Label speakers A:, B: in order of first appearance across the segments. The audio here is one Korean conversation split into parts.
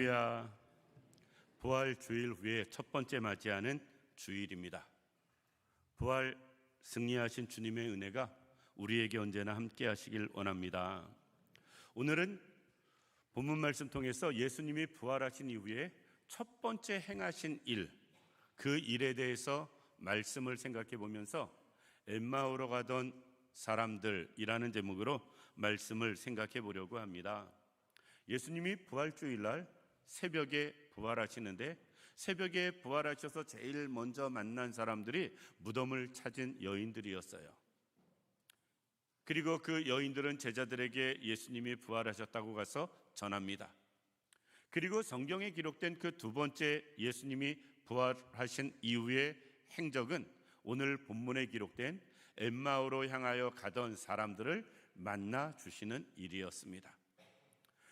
A: 할렐루야. 부활 주일 후에 첫 번째 맞이하는 주일입니다. 부활 승리하신 주님의 은혜가 우리에게 언제나 함께 하시길 원합니다. 오늘은 본문 말씀 통해서 예수님이 부활하신 이후에 첫 번째 행하신 일, 그 일에 대해서 말씀을 생각해 보면서 엠마오로 가던 사람들이라는 제목으로 말씀을 생각해 보려고 합니다. 예수님이 부활주일날 새벽에 부활하시는데, 새벽에 부활하셔서 제일 먼저 만난 사람들이 무덤을 찾은 여인들이었어요. 그리고 그 여인들은 제자들에게 예수님이 부활하셨다고 가서 전합니다. 그리고 성경에 기록된 그 두 번째 예수님이 부활하신 이후의 행적은 오늘 본문에 기록된 엠마오로 향하여 가던 사람들을 만나 주시는 일이었습니다.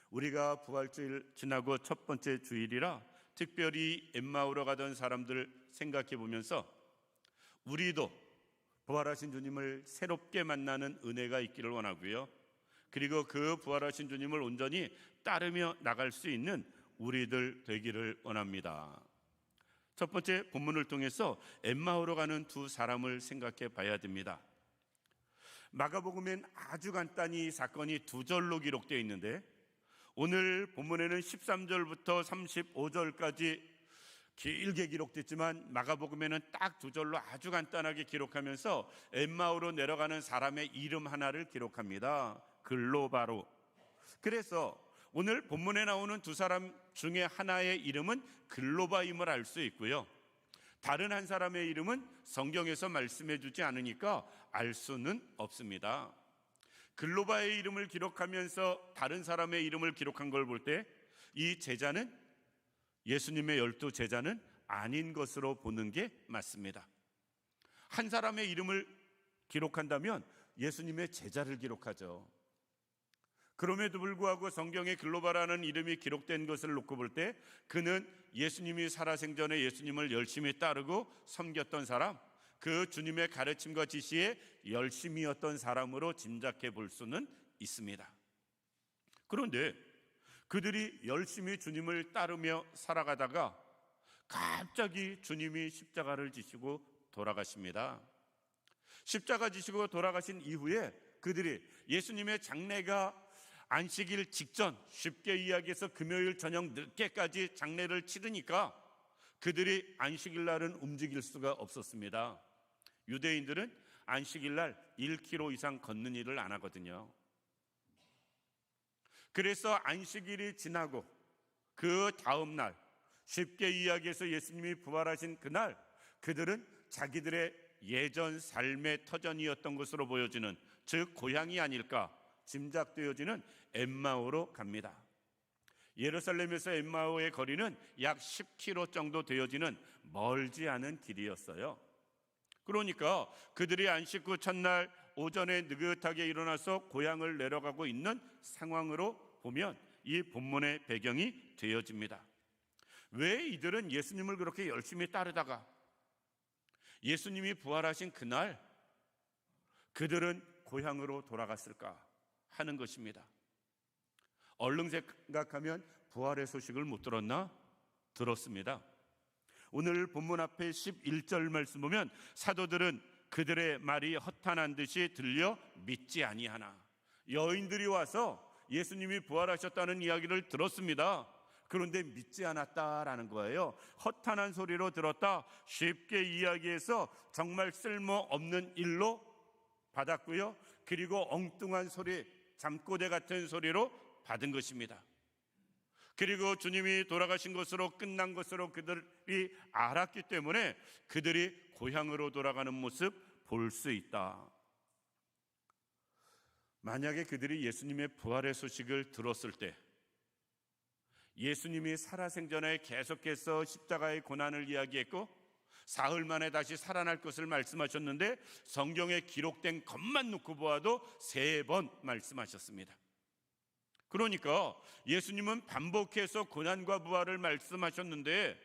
A: 우리가 부활주일 지나고 첫 번째 주일이라 특별히 엠마오로 가던 사람들 생각해 보면서 우리도 부활하신 주님을 새롭게 만나는 은혜가 있기를 원하고요, 그리고 그 부활하신 주님을 온전히 따르며 나갈 수 있는 우리들 되기를 원합니다. 첫 번째 본문을 통해서 엠마오로 가는 두 사람을 생각해 봐야 됩니다. 마가복음엔 아주 간단히 이 사건이 두 절로 기록되어 있는데, 오늘 본문에는 13절부터 35절까지 길게 기록됐지만 마가복음에는 딱 두 절로 아주 간단하게 기록하면서 엠마오로 내려가는 사람의 이름 하나를 기록합니다. 글로바로. 그래서 오늘 본문에 나오는 두 사람 중에 하나의 이름은 글로바임을 알 수 있고요, 다른 한 사람의 이름은 성경에서 말씀해 주지 않으니까 알 수는 없습니다. 글로바의 이름을 기록하면서 다른 사람의 이름을 기록한 걸 볼 때 이 제자는, 예수님의 12 제자는 아닌 것으로 보는 게 맞습니다. 한 사람의 이름을 기록한다면 예수님의 제자를 기록하죠. 그럼에도 불구하고 성경에 글로바라는 이름이 기록된 것을 놓고 볼 때 그는 예수님이 살아생전에 예수님을 열심히 따르고 섬겼던 사람, 그 주님의 가르침과 지시에 열심이었던 사람으로 짐작해 볼 수는 있습니다. 그런데 그들이 열심히 주님을 따르며 살아가다가 갑자기 주님이 십자가를 지시고 돌아가십니다. 십자가 지시고 돌아가신 이후에 그들이 예수님의 장례가 안식일 직전, 쉽게 이야기해서 금요일 저녁 늦게까지 장례를 치르니까 그들이 안식일 날은 움직일 수가 없었습니다. 유대인들은 안식일 날 1km 이상 걷는 일을 안 하거든요. 그래서 안식일이 지나고 그 다음 날, 쉽게 이야기해서 예수님이 부활하신 그날, 그들은 자기들의 예전 삶의 터전이었던 것으로 보여지는, 즉 고향이 아닐까 짐작되어지는 엠마오로 갑니다. 예루살렘에서 엠마오의 거리는 약 10km 정도 되어지는 멀지 않은 길이었어요. 그러니까 그들이 안식 후 첫날 오전에 느긋하게 일어나서 고향을 내려가고 있는 상황으로 보면 이 본문의 배경이 되어집니다. 왜 이들은 예수님을 그렇게 열심히 따르다가 예수님이 부활하신 그날 그들은 고향으로 돌아갔을까 하는 것입니다. 얼른 생각하면 부활의 소식을 못 들었나? 들었습니다. 오늘 본문 앞에 11절 말씀 보면 사도들은 그들의 말이 허탄한 듯이 들려 믿지 아니하나. 여인들이 와서 예수님이 부활하셨다는 이야기를 들었습니다. 그런데 믿지 않았다라는 거예요. 허탄한 소리로 들었다, 쉽게 이야기해서 정말 쓸모없는 일로 받았고요, 그리고 엉뚱한 소리, 잠꼬대 같은 소리로 받은 것입니다. 그리고 주님이 돌아가신 것으로 끝난 것으로 그들이 알았기 때문에 그들이 고향으로 돌아가는 모습 볼 수 있다. 만약에 그들이 예수님의 부활의 소식을 들었을 때, 예수님이 살아생전에 계속해서 십자가의 고난을 이야기했고 사흘 만에 다시 살아날 것을 말씀하셨는데 성경에 기록된 것만 놓고 보아도 3번 말씀하셨습니다. 그러니까 예수님은 반복해서 고난과 부활을 말씀하셨는데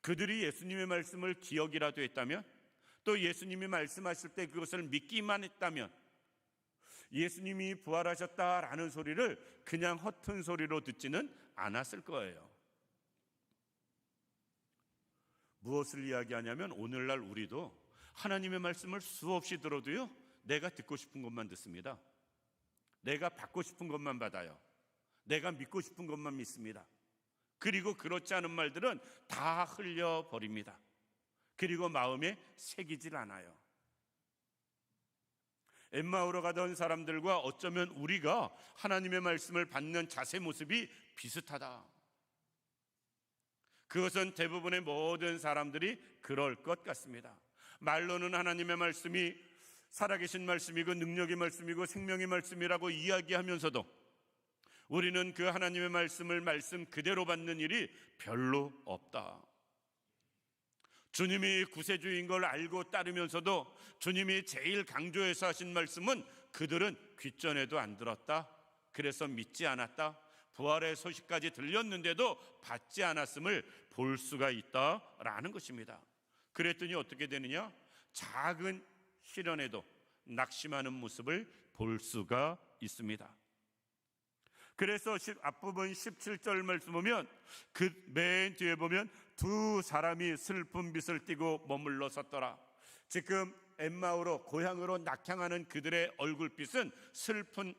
A: 그들이 예수님의 말씀을 기억이라도 했다면, 또 예수님이 말씀하실 때 그것을 믿기만 했다면, 예수님이 부활하셨다라는 소리를 그냥 허튼 소리로 듣지는 않았을 거예요. 무엇을 이야기하냐면 오늘날 우리도 하나님의 말씀을 수없이 들어도요, 내가 듣고 싶은 것만 듣습니다. 내가 받고 싶은 것만 받아요. 내가 믿고 싶은 것만 믿습니다. 그리고 그렇지 않은 말들은 다 흘려버립니다. 그리고 마음에 새기질 않아요. 엠마오로 가던 사람들과 어쩌면 우리가 하나님의 말씀을 받는 자세 모습이 비슷하다. 그것은 대부분의 모든 사람들이 그럴 것 같습니다. 말로는 하나님의 말씀이 살아계신 말씀이고 능력의 말씀이고 생명의 말씀이라고 이야기하면서도 우리는 그 하나님의 말씀을 말씀 그대로 받는 일이 별로 없다. 주님이 구세주인 걸 알고 따르면서도 주님이 제일 강조해서 하신 말씀은 그들은 귓전에도 안 들었다. 그래서 믿지 않았다. 부활의 소식까지 들렸는데도 받지 않았음을 볼 수가 있다라는 것입니다. 그랬더니 어떻게 되느냐? 작은 시련에도 낙심하는 모습을 볼 수가 있습니다. 그래서 앞부분 17절 말씀 보면 그 맨 뒤에 보면 두 사람이 슬픈 빛을 띠고 머물러 섰더라. 지금 엠마오로 고향으로 낙향하는 그들의 얼굴빛은 슬픈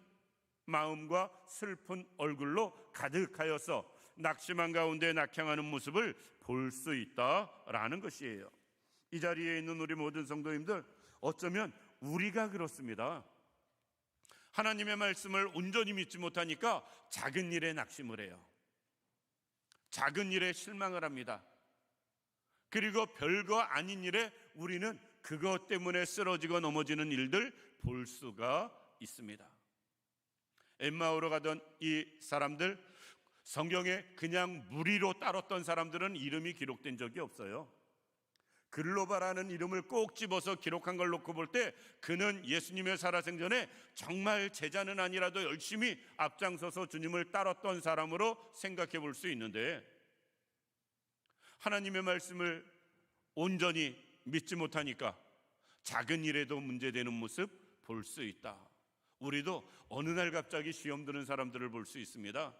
A: 마음과 슬픈 얼굴로 가득하여서 낙심한 가운데 낙향하는 모습을 볼 수 있다라는 것이에요. 이 자리에 있는 우리 모든 성도님들, 어쩌면 우리가 그렇습니다. 하나님의 말씀을 온전히 믿지 못하니까 작은 일에 낙심을 해요. 작은 일에 실망을 합니다. 그리고 별거 아닌 일에 우리는 그것 때문에 쓰러지고 넘어지는 일들 볼 수가 있습니다. 엠마오로 가던 이 사람들, 성경에 그냥 무리로 따랐던 사람들은 이름이 기록된 적이 없어요. 글로바라는 이름을 꼭 집어서 기록한 걸 놓고 볼 때 그는 예수님의 살아생전에 정말 제자는 아니라도 열심히 앞장서서 주님을 따랐던 사람으로 생각해 볼 수 있는데, 하나님의 말씀을 온전히 믿지 못하니까 작은 일에도 문제되는 모습 볼 수 있다. 우리도 어느 날 갑자기 시험 드는 사람들을 볼 수 있습니다.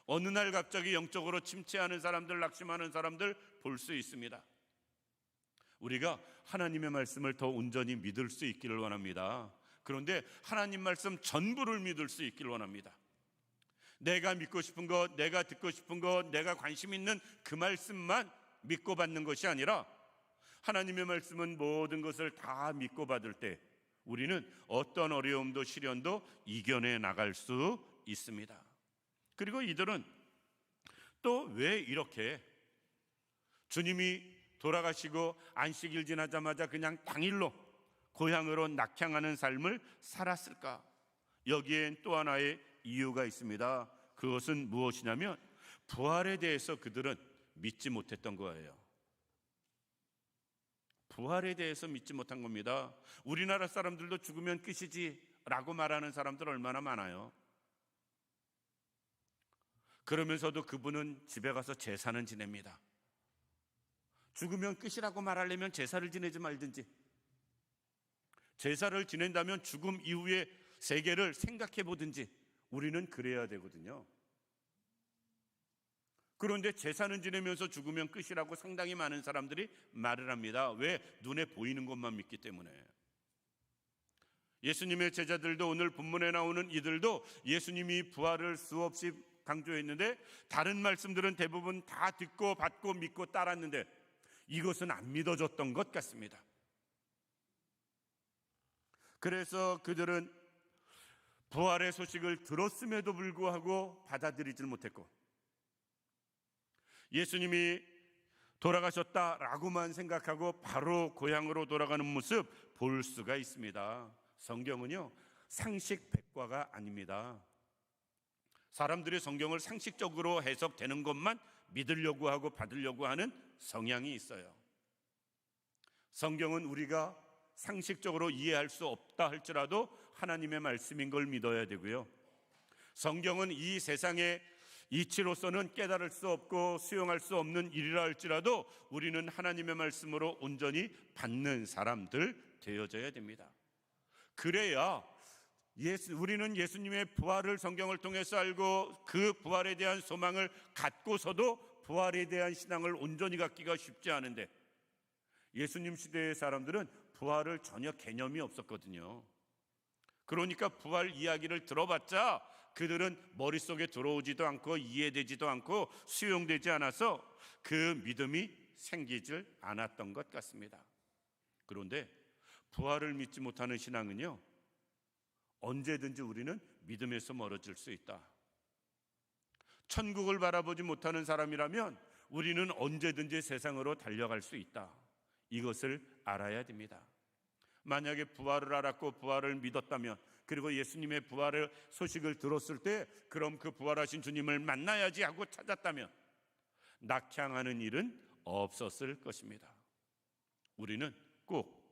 A: 어느 날 갑자기 영적으로 침체하는 사람들, 낙심하는 사람들 볼 수 있습니다. 우리가 하나님의 말씀을 더 온전히 믿을 수 있기를 원합니다. 그런데 하나님 말씀 전부를 믿을 수 있기를 원합니다. 내가 믿고 싶은 것, 내가 듣고 싶은 것, 내가 관심 있는 그 말씀만 믿고 받는 것이 아니라 하나님의 말씀은 모든 것을 다 믿고 받을 때 우리는 어떤 어려움도 시련도 이겨내 나갈 수 있습니다. 그리고 이들은 또 왜 이렇게 주님이 돌아가시고 안식일 지나자마자 그냥 당일로 고향으로 낙향하는 삶을 살았을까? 여기엔 또 하나의 이유가 있습니다. 그것은 무엇이냐면 부활에 대해서 그들은 믿지 못했던 거예요. 부활에 대해서 믿지 못한 겁니다. 우리나라 사람들도 죽으면 끝이지 라고 말하는 사람들 얼마나 많아요. 그러면서도 그분은 집에 가서 제사는 지냅니다. 죽으면 끝이라고 말하려면 제사를 지내지 말든지, 제사를 지낸다면 죽음 이후의 세계를 생각해 보든지 우리는 그래야 되거든요. 그런데 제사는 지내면서 죽으면 끝이라고 상당히 많은 사람들이 말을 합니다. 왜? 눈에 보이는 것만 믿기 때문에. 예수님의 제자들도 오늘 본문에 나오는 이들도 예수님이 부활을 수없이 강조했는데 다른 말씀들은 대부분 다 듣고 받고 믿고 따랐는데 이것은 안 믿어졌던 것 같습니다. 그래서 그들은 부활의 소식을 들었음에도 불구하고 받아들이질 못했고 예수님이 돌아가셨다라고만 생각하고 바로 고향으로 돌아가는 모습 볼 수가 있습니다. 성경은요, 상식 백과가 아닙니다. 사람들이 성경을 상식적으로 해석되는 것만 믿으려고 하고 받으려고 하는 성향이 있어요. 성경은 우리가 상식적으로 이해할 수 없다 할지라도 하나님의 말씀인 걸 믿어야 되고요. 성경은 이 세상의 이치로서는 깨달을 수 없고 수용할 수 없는 일이라 할지라도 우리는 하나님의 말씀으로 온전히 받는 사람들 되어져야 됩니다. 그래야 우리는 예수님의 부활을 성경을 통해서 알고 그 부활에 대한 소망을 갖고서도 부활에 대한 신앙을 온전히 갖기가 쉽지 않은데, 예수님 시대의 사람들은 부활을 전혀 개념이 없었거든요. 그러니까 부활 이야기를 들어봤자 그들은 머릿속에 들어오지도 않고 이해되지도 않고 수용되지 않아서 그 믿음이 생기질 않았던 것 같습니다. 그런데 부활을 믿지 못하는 신앙은요, 언제든지 우리는 믿음에서 멀어질 수 있다. 천국을 바라보지 못하는 사람이라면 우리는 언제든지 세상으로 달려갈 수 있다. 이것을 알아야 됩니다. 만약에 부활을 알았고 부활을 믿었다면, 그리고 예수님의 부활의 소식을 들었을 때 그럼 그 부활하신 주님을 만나야지 하고 찾았다면 낙향하는 일은 없었을 것입니다. 우리는 꼭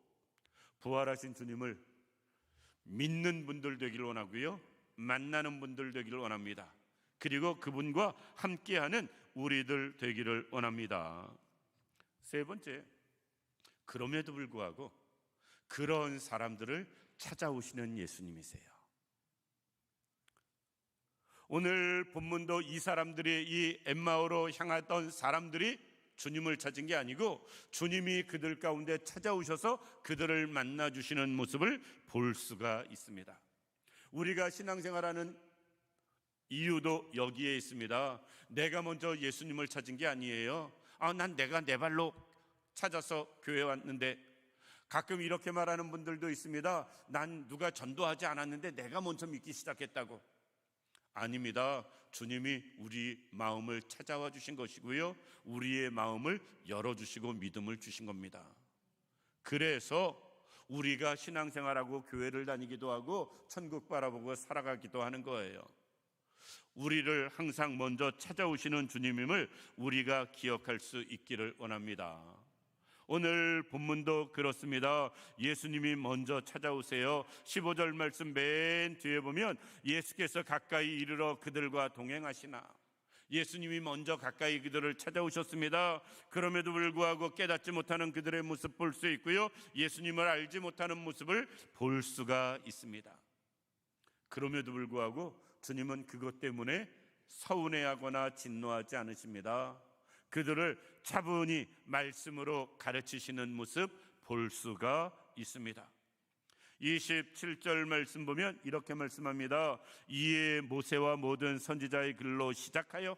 A: 부활하신 주님을 믿는 분들 되기를 원하고요, 만나는 분들 되기를 원합니다. 그리고 그분과 함께하는 우리들 되기를 원합니다. 세 번째, 그럼에도 불구하고 그런 사람들을 찾아오시는 예수님이세요. 오늘 본문도 이 사람들이, 이 엠마오로 향하던 사람들이 주님을 찾은 게 아니고 주님이 그들 가운데 찾아오셔서 그들을 만나주시는 모습을 볼 수가 있습니다. 우리가 신앙생활하는 이유도 여기에 있습니다. 내가 먼저 예수님을 찾은 게 아니에요. 난 내가 내 발로 찾아서 교회 왔는데, 가끔 이렇게 말하는 분들도 있습니다. 난 누가 전도하지 않았는데 내가 먼저 믿기 시작했다고. 아닙니다. 주님이 우리 마음을 찾아와 주신 것이고요, 우리의 마음을 열어주시고 믿음을 주신 겁니다. 그래서 우리가 신앙생활하고 교회를 다니기도 하고 천국 바라보고 살아가기도 하는 거예요. 우리를 항상 먼저 찾아오시는 주님임을 우리가 기억할 수 있기를 원합니다. 오늘 본문도 그렇습니다. 예수님이 먼저 찾아오세요. 15절 말씀 맨 뒤에 보면 예수께서 가까이 이르러 그들과 동행하시나. 예수님이 먼저 가까이 그들을 찾아오셨습니다. 그럼에도 불구하고 깨닫지 못하는 그들의 모습 볼 수 있고요, 예수님을 알지 못하는 모습을 볼 수가 있습니다. 그럼에도 불구하고 주님은 그것 때문에 서운해하거나 진노하지 않으십니다. 그들을 차분히 말씀으로 가르치시는 모습 볼 수가 있습니다. 27절 말씀 보면 이렇게 말씀합니다. 이에 모세와 모든 선지자의 글로 시작하여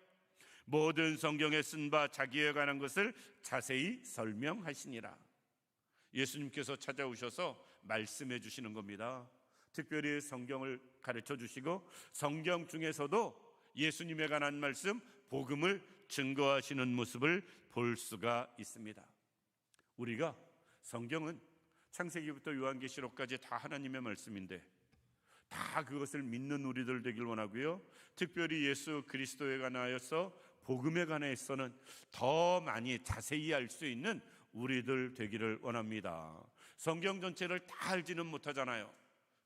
A: 모든 성경에 쓴 바 자기에 관한 것을 자세히 설명하시니라. 예수님께서 찾아오셔서 말씀해 주시는 겁니다. 특별히 성경을 가르쳐 주시고 성경 중에서도 예수님에 관한 말씀, 복음을 증거하시는 모습을 볼 수가 있습니다. 우리가 성경은 창세기부터 요한계시록까지 다 하나님의 말씀인데 다 그것을 믿는 우리들 되길 원하고요, 특별히 예수 그리스도에 관하여서 복음에 관해서는 더 많이 자세히 알 수 있는 우리들 되기를 원합니다. 성경 전체를 다 알지는 못하잖아요.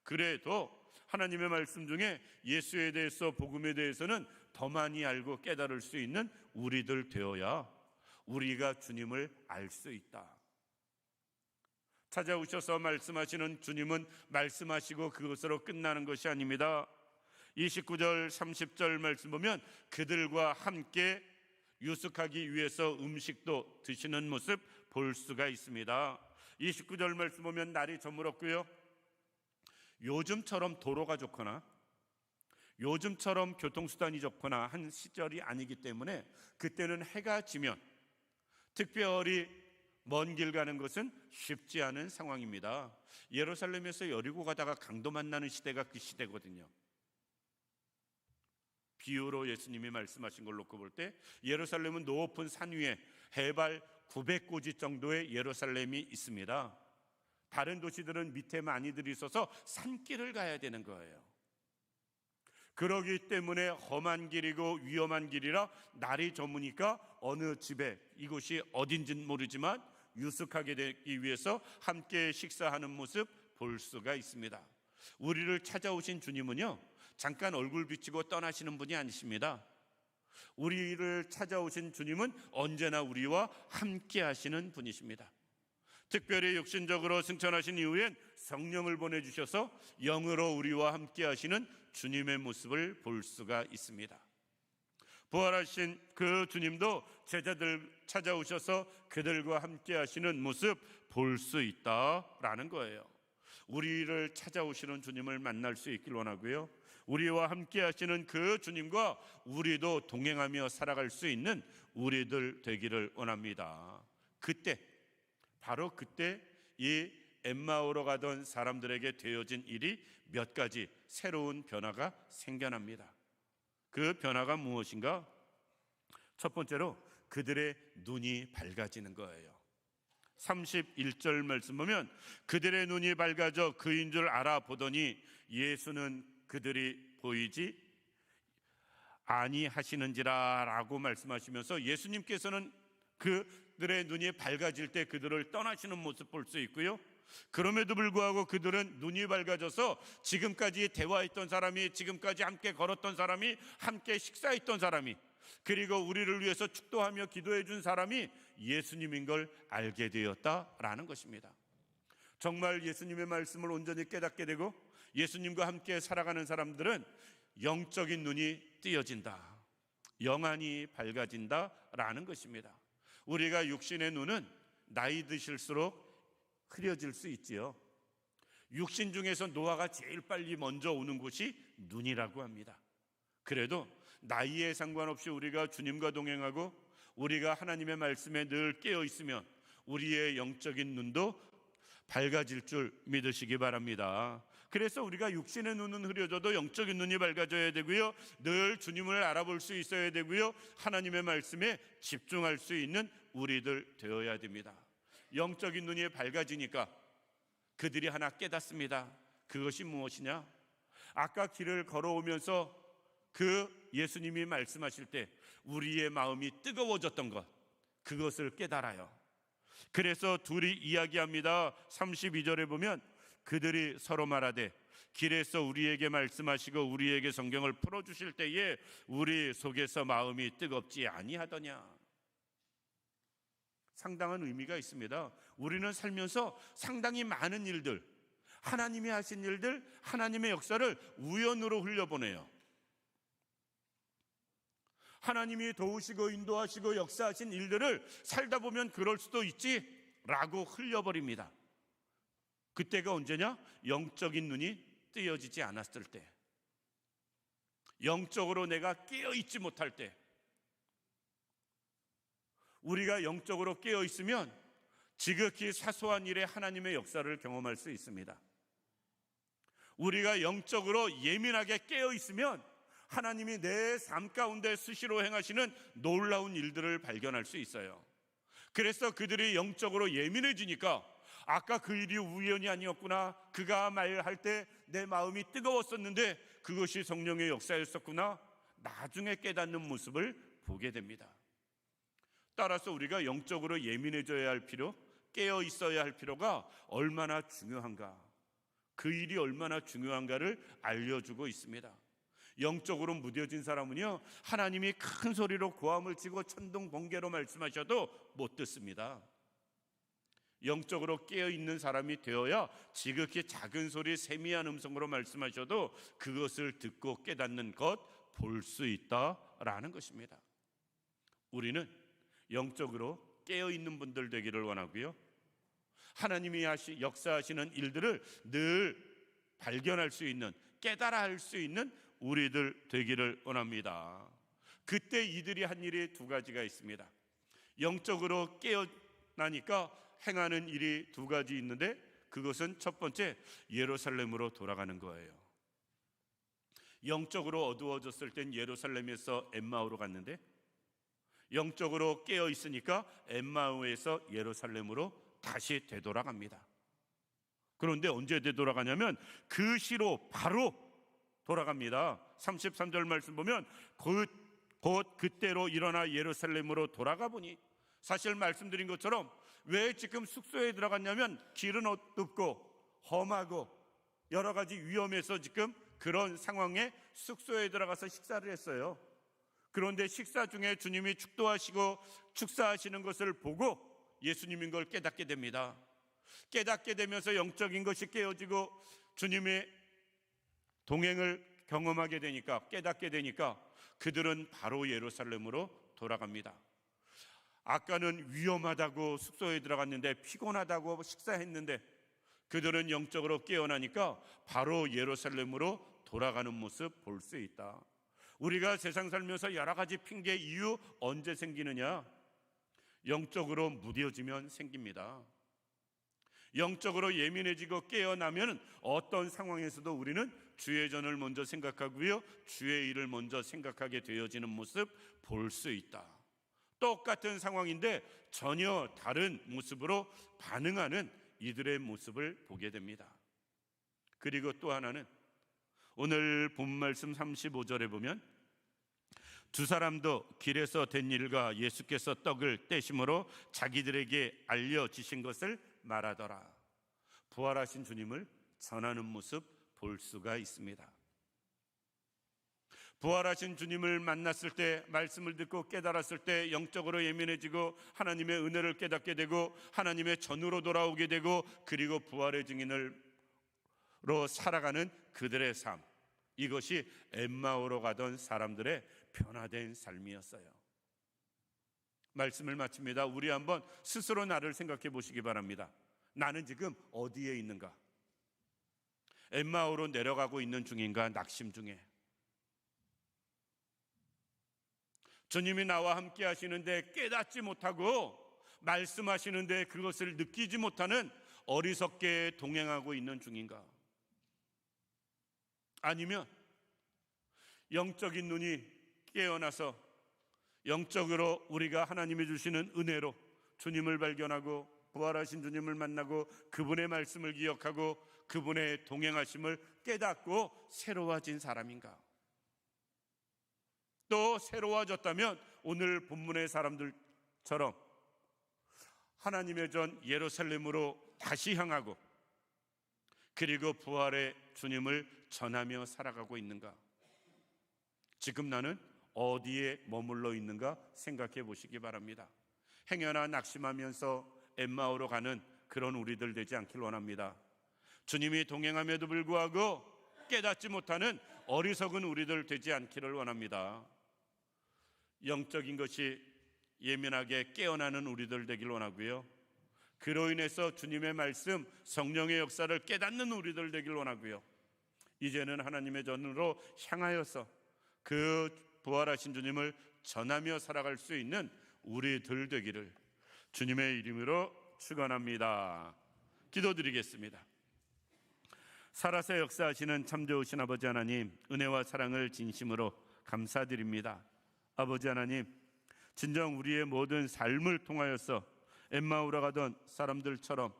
A: 그래도 하나님의 말씀 중에 예수에 대해서, 복음에 대해서는 더 많이 알고 깨달을 수 있는 우리들 되어야 우리가 주님을 알 수 있다. 찾아오셔서 말씀하시는 주님은 말씀하시고 그것으로 끝나는 것이 아닙니다. 29절 30절 말씀 보면 그들과 함께 유숙하기 위해서 음식도 드시는 모습 볼 수가 있습니다. 29절 말씀 보면 날이 저물었고요, 요즘처럼 도로가 좋거나 요즘처럼 교통수단이 좋거나 한 시절이 아니기 때문에 그때는 해가 지면 특별히 먼 길 가는 것은 쉽지 않은 상황입니다. 예루살렘에서 여리고 가다가 강도 만나는 시대가 그 시대거든요. 비유로 예수님이 말씀하신 걸 놓고 볼 때 예루살렘은 높은 산 위에 해발 900고지 정도의 예루살렘이 있습니다. 다른 도시들은 밑에 많이들 있어서 산길을 가야 되는 거예요. 그러기 때문에 험한 길이고 위험한 길이라 날이 저무니까 어느 집에, 이곳이 어딘지는 모르지만 유숙하게 되기 위해서 함께 식사하는 모습 볼 수가 있습니다. 우리를 찾아오신 주님은요, 잠깐 얼굴 비치고 떠나시는 분이 아니십니다. 우리를 찾아오신 주님은 언제나 우리와 함께 하시는 분이십니다. 특별히 육신적으로 승천하신 이후엔 성령을 보내주셔서 영으로 우리와 함께 하시는 주님의 모습을 볼 수가 있습니다. 부활하신 그 주님도 제자들 찾아오셔서 그들과 함께 하시는 모습 볼 수 있다라는 거예요. 우리를 찾아오시는 주님을 만날 수 있길 원하고요, 우리와 함께 하시는 그 주님과 우리도 동행하며 살아갈 수 있는 우리들 되기를 원합니다. 그때, 바로 그때 이 엠마오로 가던 사람들에게 되어진 일이 몇 가지 새로운 변화가 생겨납니다. 그 변화가 무엇인가? 첫 번째로 그들의 눈이 밝아지는 거예요. 31절 말씀 보면 그들의 눈이 밝아져 그인 줄 알아보더니 예수는 그들이 보이지 아니하시는지라 라고 말씀하시면서, 예수님께서는 그들의 눈이 밝아질 때 그들을 떠나시는 모습 볼 수 있고요, 그럼에도 불구하고 그들은 눈이 밝아져서 지금까지 대화했던 사람이, 지금까지 함께 걸었던 사람이, 함께 식사했던 사람이, 그리고 우리를 위해서 축도하며 기도해 준 사람이 예수님인 걸 알게 되었다라는 것입니다. 정말 예수님의 말씀을 온전히 깨닫게 되고 예수님과 함께 살아가는 사람들은 영적인 눈이 띄어진다, 영안이 밝아진다라는 것입니다. 우리가 육신의 눈은 나이 드실수록 흐려질 수 있지요. 육신 중에서 노화가 제일 빨리 먼저 오는 곳이 눈이라고 합니다. 그래도 나이에 상관없이 우리가 주님과 동행하고 우리가 하나님의 말씀에 늘 깨어 있으면 우리의 영적인 눈도 밝아질 줄 믿으시기 바랍니다. 그래서 우리가 육신의 눈은 흐려져도 영적인 눈이 밝아져야 되고요, 늘 주님을 알아볼 수 있어야 되고요, 하나님의 말씀에 집중할 수 있는 우리들 되어야 됩니다. 영적인 눈이 밝아지니까 그들이 하나 깨닫습니다. 그것이 무엇이냐? 아까 길을 걸어오면서 그 예수님이 말씀하실 때 우리의 마음이 뜨거워졌던 것, 그것을 깨달아요. 그래서 둘이 이야기합니다. 32절에 보면 그들이 서로 말하되 길에서 우리에게 말씀하시고 우리에게 성경을 풀어주실 때에 우리 속에서 마음이 뜨겁지 아니하더냐. 상당한 의미가 있습니다. 우리는 살면서 상당히 많은 일들, 하나님이 하신 일들, 하나님의 역사를 우연으로 흘려보내요. 하나님이 도우시고 인도하시고 역사하신 일들을 살다 보면 그럴 수도 있지 라고 흘려버립니다. 그때가 언제냐? 영적인 눈이 뜨여지지 않았을 때, 영적으로 내가 깨어있지 못할 때. 우리가 영적으로 깨어있으면 지극히 사소한 일에 하나님의 역사를 경험할 수 있습니다. 우리가 영적으로 예민하게 깨어있으면 하나님이 내 삶 가운데 수시로 행하시는 놀라운 일들을 발견할 수 있어요. 그래서 그들이 영적으로 예민해지니까 아까 그 일이 우연이 아니었구나, 그가 말할 때 내 마음이 뜨거웠었는데 그것이 성령의 역사였었구나, 나중에 깨닫는 모습을 보게 됩니다. 따라서 우리가 영적으로 예민해져야 할 필요, 깨어 있어야 할 필요가 얼마나 중요한가, 그 일이 얼마나 중요한가를 알려주고 있습니다. 영적으로 무뎌진 사람은요, 하나님이 큰 소리로 고함을 치고 천둥 번개로 말씀하셔도 못 듣습니다. 영적으로 깨어있는 사람이 되어야 지극히 작은 소리 세미한 음성으로 말씀하셔도 그것을 듣고 깨닫는 것, 볼 수 있다라는 것입니다. 우리는 영적으로 깨어있는 분들 되기를 원하고요, 하나님이 역사하시는 일들을 늘 발견할 수 있는, 깨달아 할 수 있는 우리들 되기를 원합니다. 그때 이들이 한 일이 두 가지가 있습니다. 영적으로 깨어나니까 행하는 일이 두 가지 있는데, 그것은 첫 번째, 예루살렘으로 돌아가는 거예요. 영적으로 어두워졌을 땐 예루살렘에서 엠마오로 갔는데, 영적으로 깨어 있으니까 엠마오에서 예루살렘으로 다시 되돌아갑니다. 그런데 언제 되돌아가냐면 그 시로 바로 돌아갑니다. 33절 말씀 보면 곧 그때로 일어나 예루살렘으로 돌아가 보니, 사실 말씀드린 것처럼 왜 지금 숙소에 들어갔냐면 길은 어둡고 험하고 여러 가지 위험해서 지금 그런 상황에 숙소에 들어가서 식사를 했어요. 그런데 식사 중에 주님이 축도하시고 축사하시는 것을 보고 예수님인 걸 깨닫게 됩니다. 깨닫게 되면서 영적인 것이 깨어지고 주님의 동행을 경험하게 되니까, 깨닫게 되니까 그들은 바로 예루살렘으로 돌아갑니다. 아까는 위험하다고 숙소에 들어갔는데, 피곤하다고 식사했는데, 그들은 영적으로 깨어나니까 바로 예루살렘으로 돌아가는 모습 볼 수 있다. 우리가 세상 살면서 여러 가지 핑계, 이유 언제 생기느냐? 영적으로 무뎌지면 생깁니다. 영적으로 예민해지고 깨어나면 어떤 상황에서도 우리는 주의 전을 먼저 생각하고요, 주의 일을 먼저 생각하게 되어지는 모습 볼 수 있다. 똑같은 상황인데 전혀 다른 모습으로 반응하는 이들의 모습을 보게 됩니다. 그리고 또 하나는 오늘 본 말씀 35절에 보면 두 사람도 길에서 된 일과 예수께서 떡을 떼심으로 자기들에게 알려지신 것을 말하더라. 부활하신 주님을 전하는 모습 볼 수가 있습니다. 부활하신 주님을 만났을 때, 말씀을 듣고 깨달았을 때 영적으로 예민해지고 하나님의 은혜를 깨닫게 되고 하나님의 전으로 돌아오게 되고, 그리고 부활의 증인으로 살아가는 그들의 삶, 이것이 엠마오로 가던 사람들의 변화된 삶이었어요. 말씀을 마칩니다. 우리 한번 스스로 나를 생각해 보시기 바랍니다. 나는 지금 어디에 있는가? 엠마오로 내려가고 있는 중인가? 낙심 중에? 주님이 나와 함께 하시는데 깨닫지 못하고 말씀하시는데 그것을 느끼지 못하는 어리석게 동행하고 있는 중인가? 아니면 영적인 눈이 깨어나서 영적으로 우리가 하나님이 주시는 은혜로 주님을 발견하고 부활하신 주님을 만나고 그분의 말씀을 기억하고 그분의 동행하심을 깨닫고 새로워진 사람인가? 또 새로워졌다면 오늘 본문의 사람들처럼 하나님의 전 예루살렘으로 다시 향하고 그리고 부활의 주님을 전하며 살아가고 있는가? 지금 나는 어디에 머물러 있는가 생각해 보시기 바랍니다. 행여나 낙심하면서 엠마오로 가는 그런 우리들 되지 않길 원합니다. 주님이 동행함에도 불구하고 깨닫지 못하는 어리석은 우리들 되지 않기를 원합니다. 영적인 것이 예민하게 깨어나는 우리들 되길 원하고요, 그로 인해서 주님의 말씀, 성령의 역사를 깨닫는 우리들 되길 원하고요, 이제는 하나님의 전으로 향하여서 그 부활하신 주님을 전하며 살아갈 수 있는 우리들 되기를 주님의 이름으로 축원합니다. 기도드리겠습니다. 살아서 역사하시는 참 좋으신 아버지 하나님, 은혜와 사랑을 진심으로 감사드립니다. 아버지 하나님, 진정 우리의 모든 삶을 통하여서 엠마오로 가던 사람들처럼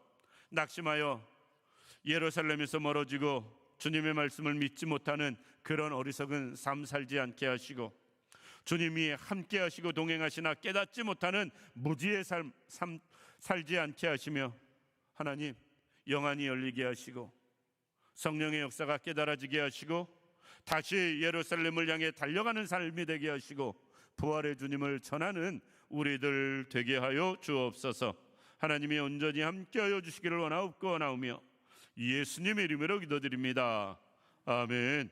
A: 낙심하여 예루살렘에서 멀어지고 주님의 말씀을 믿지 못하는 그런 어리석은 삶 살지 않게 하시고, 주님이 함께 하시고 동행하시나 깨닫지 못하는 무지의 삶 살지 않게 하시며, 하나님 영안이 열리게 하시고 성령의 역사가 깨달아지게 하시고 다시 예루살렘을 향해 달려가는 삶이 되게 하시고 부활의 주님을 전하는 우리들 되게 하여 주옵소서. 하나님이 온전히 함께하여 주시기를 원하옵고 원하오며 예수님의 이름으로 기도드립니다. 아멘.